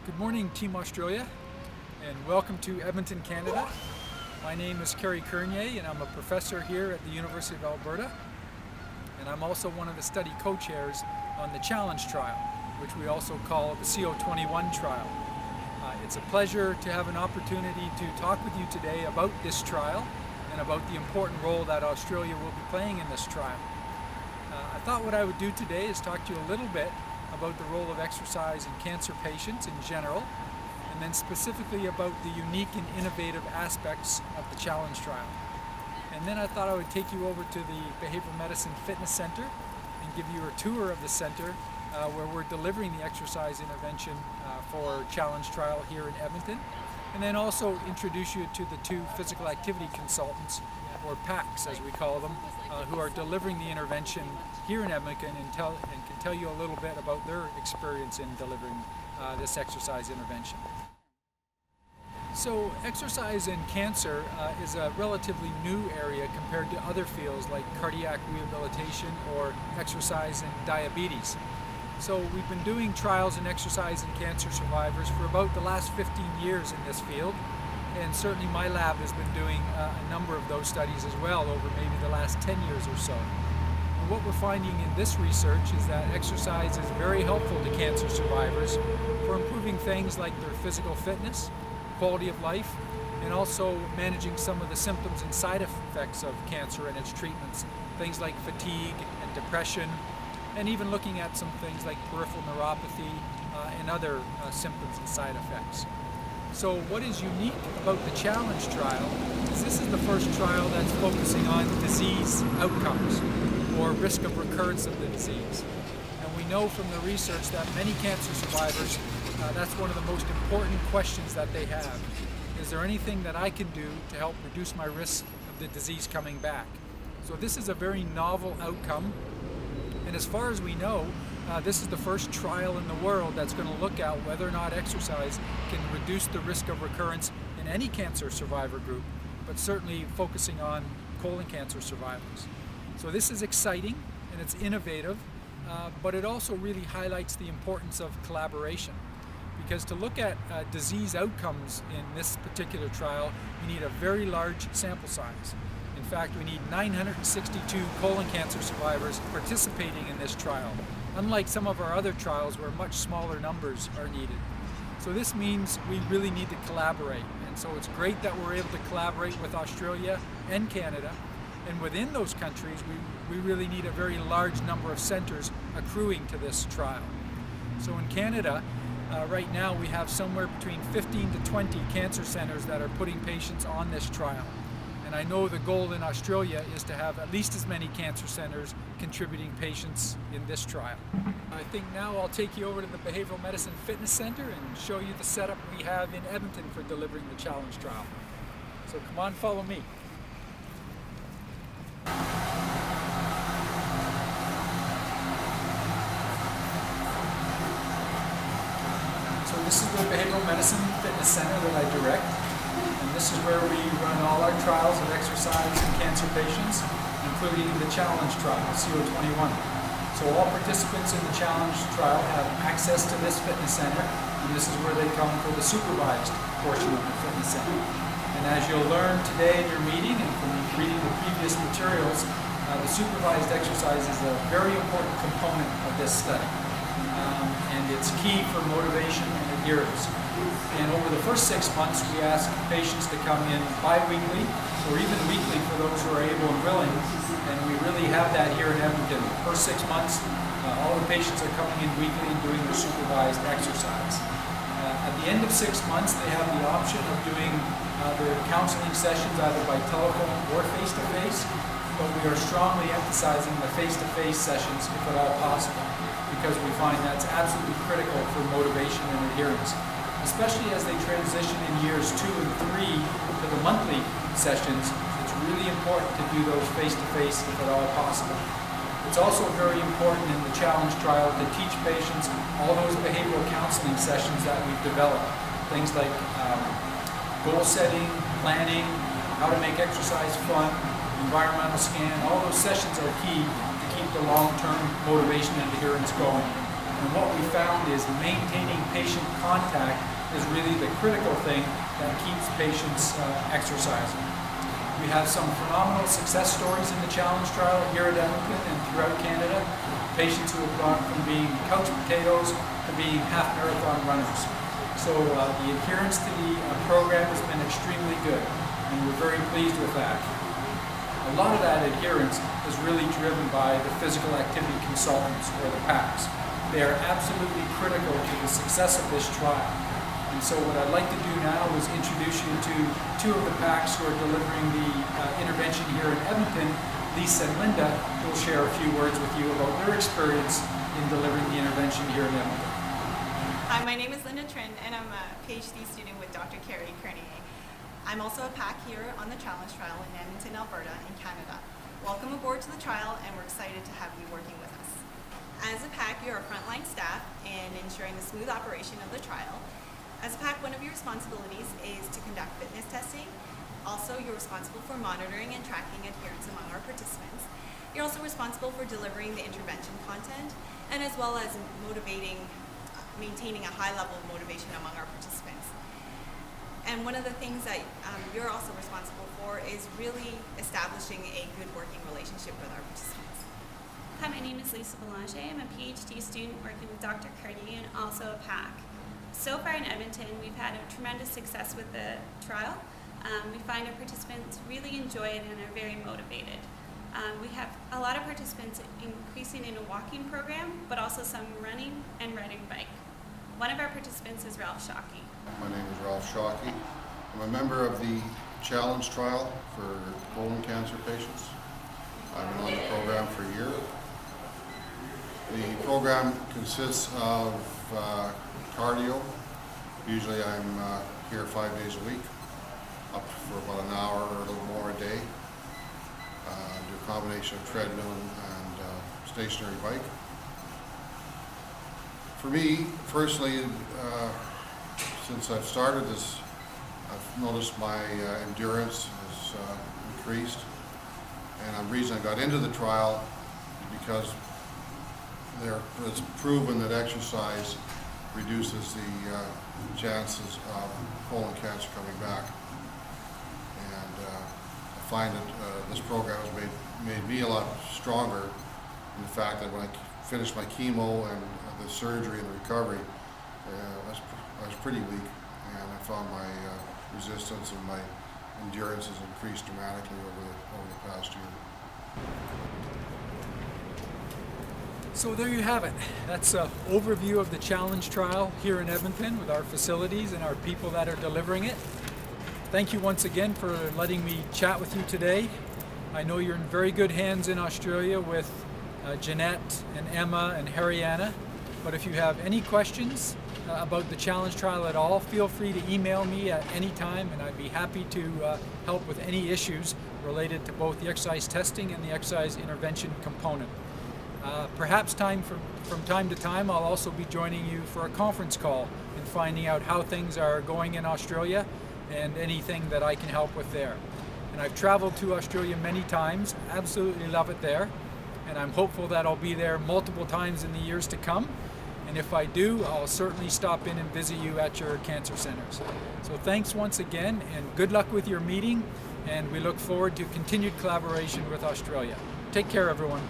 Good morning, Team Australia, and welcome to Edmonton, Canada. My name is Kerry Courneya, and I'm a professor here at the University of Alberta. And I'm also one of the study co-chairs on the Challenge trial, which we also call the CO21 trial. It's a pleasure to have an opportunity to talk with you today about this trial and about the important role that Australia will be playing in this trial. I thought what I would do today is talk to you a little bit about the role of exercise in cancer patients in general, and then specifically about the unique and innovative aspects of the Challenge trial. And then I thought I would take you over to the Behavioral Medicine Fitness Center and give you a tour of the center where we're delivering the exercise intervention for Challenge trial here in Edmonton, and then also introduce you to the two physical activity consultants, or PACs as we call them, who are delivering the intervention here in Edmonton and can tell you a little bit about their experience in delivering this exercise intervention. So exercise in cancer is a relatively new area compared to other fields like cardiac rehabilitation or exercise in diabetes. So we've been doing trials in exercise in cancer survivors for about the last 15 years in this field, and certainly my lab has been doing a number of those studies as well over maybe the last 10 years or so. And what we're finding in this research is that exercise is very helpful to cancer survivors for improving things like their physical fitness, quality of life, and also managing some of the symptoms and side effects of cancer and its treatments, things like fatigue and depression, and even looking at some things like peripheral neuropathy and other symptoms and side effects. So what is unique about the Challenge trial is this is the first trial that's focusing on disease outcomes or risk of recurrence of the disease. And we know from the research that many cancer survivors, that's one of the most important questions that they have. Is there anything that I can do to help reduce my risk of the disease coming back? So this is a very novel outcome. And as far as we know, this is the first trial in the world that's going to look at whether or not exercise can reduce the risk of recurrence in any cancer survivor group, but certainly focusing on colon cancer survivors. So this is exciting and it's innovative, but it also really highlights the importance of collaboration. Because to look at disease outcomes in this particular trial, you need a very large sample size. In fact, we need 962 colon cancer survivors participating in this trial, unlike some of our other trials where much smaller numbers are needed. So this means we really need to collaborate. And so it's great that we're able to collaborate with Australia and Canada. And within those countries, we really need a very large number of centers accruing to this trial. So in Canada, right now we have somewhere between 15 to 20 cancer centers that are putting patients on this trial. And I know the goal in Australia is to have at least as many cancer centers contributing patients in this trial. I think now I'll take you over to the Behavioral Medicine Fitness Center and show you the setup we have in Edmonton for delivering the Challenge trial. So come on, follow me. So this is the Behavioral Medicine Fitness Center that I direct. And this is where we run all our trials of exercise in cancer patients, including the Challenge trial, CO21. So all participants in the Challenge trial have access to this fitness center, and this is where they come for the supervised portion of the fitness center. And as you'll learn today in your meeting and from reading the previous materials, the supervised exercise is a very important component of this study. And it's key for motivation and adherence. And over the first 6 months, we ask patients to come in bi-weekly or even weekly for those who are able and willing. And we really have that here in Edmonton. The first 6 months, all the patients are coming in weekly and doing the supervised exercise. At the end of 6 months, they have the option of doing their counseling sessions either by telephone or face-to-face. But we are strongly emphasizing the face-to-face sessions if at all possible, because we find that's absolutely critical for motivation and adherence, especially as they transition in years 2 and 3 to the monthly sessions. It's really important to do those face-to-face if at all possible. It's also very important in the Challenge trial to teach patients all those behavioral counseling sessions that we've developed. Things like goal setting, planning, how to make exercise fun, environmental scan. All those sessions are key to keep the long-term motivation and adherence going. And what we found is maintaining patient contact is really the critical thing that keeps patients exercising. We have some phenomenal success stories in the challenge trial here at Edmonton and throughout Canada. Patients who have gone from being couch potatoes to being half marathon runners. So the adherence to the program has been extremely good, and we're very pleased with that. A lot of that adherence is really driven by the physical activity consultants, or the PACs. They are absolutely critical to the success of this trial. And so what I'd like to do now is introduce you to two of the PACs who are delivering the intervention here in Edmonton. Lisa and Linda will share a few words with you about their experience in delivering the intervention here in Edmonton. Hi, my name is Linda Trin, and I'm a PhD student with Dr. Kerry Courneya. I'm also a PAC here on the challenge trial in Edmonton, Alberta, in Canada. Welcome aboard to the trial, and we're excited to have you working with us. As a PAC, you're a frontline staff in ensuring the smooth operation of the trial. As a PAC, one of your responsibilities is to conduct fitness testing. Also, you're responsible for monitoring and tracking adherence among our participants. You're also responsible for delivering the intervention content, and as well as maintaining a high level of motivation among our participants. And one of the things that you're also responsible for is really establishing a good working relationship with our participants. Hi, my name is Lisa Belanger. I'm a PhD student working with Dr. Courneya and also a PAC. So far in Edmonton, we've had a tremendous success with the trial. We find our participants really enjoy it and are very motivated. We have a lot of participants increasing in a walking program, but also some running and riding bike. One of our participants is Ralph Shockey. My name is Ralph Shockey. I'm a member of the challenge trial for colon cancer patients. I've been on the program for a year. The program consists of cardio. Usually I'm here 5 days a week, up for about an hour or a little more a day. Do a combination of treadmill and stationary bike. For me, personally, since I've started this, I've noticed my endurance has increased. And the reason I got into the trial is because it's proven that exercise reduces the chances of colon cancer coming back. And I find that this program has made me a lot stronger in the fact that when I finished my chemo and the surgery and the recovery, I was pretty weak, and I found my resistance and my endurance has increased dramatically over the past year. So there you have it. That's an overview of the challenge trial here in Edmonton with our facilities and our people that are delivering it. Thank you once again for letting me chat with you today. I know you're in very good hands in Australia with Jeanette and Emma and Harriana. But if you have any questions about the challenge trial at all, feel free to email me at any time, and I'd be happy to help with any issues related to both the exercise testing and the exercise intervention component. Perhaps from time to time, I'll also be joining you for a conference call and finding out how things are going in Australia and anything that I can help with there. And I've traveled to Australia many times, absolutely love it there, and I'm hopeful that I'll be there multiple times in the years to come. And if I do, I'll certainly stop in and visit you at your cancer centers. So thanks once again, and good luck with your meeting, and we look forward to continued collaboration with Australia. Take care, everyone.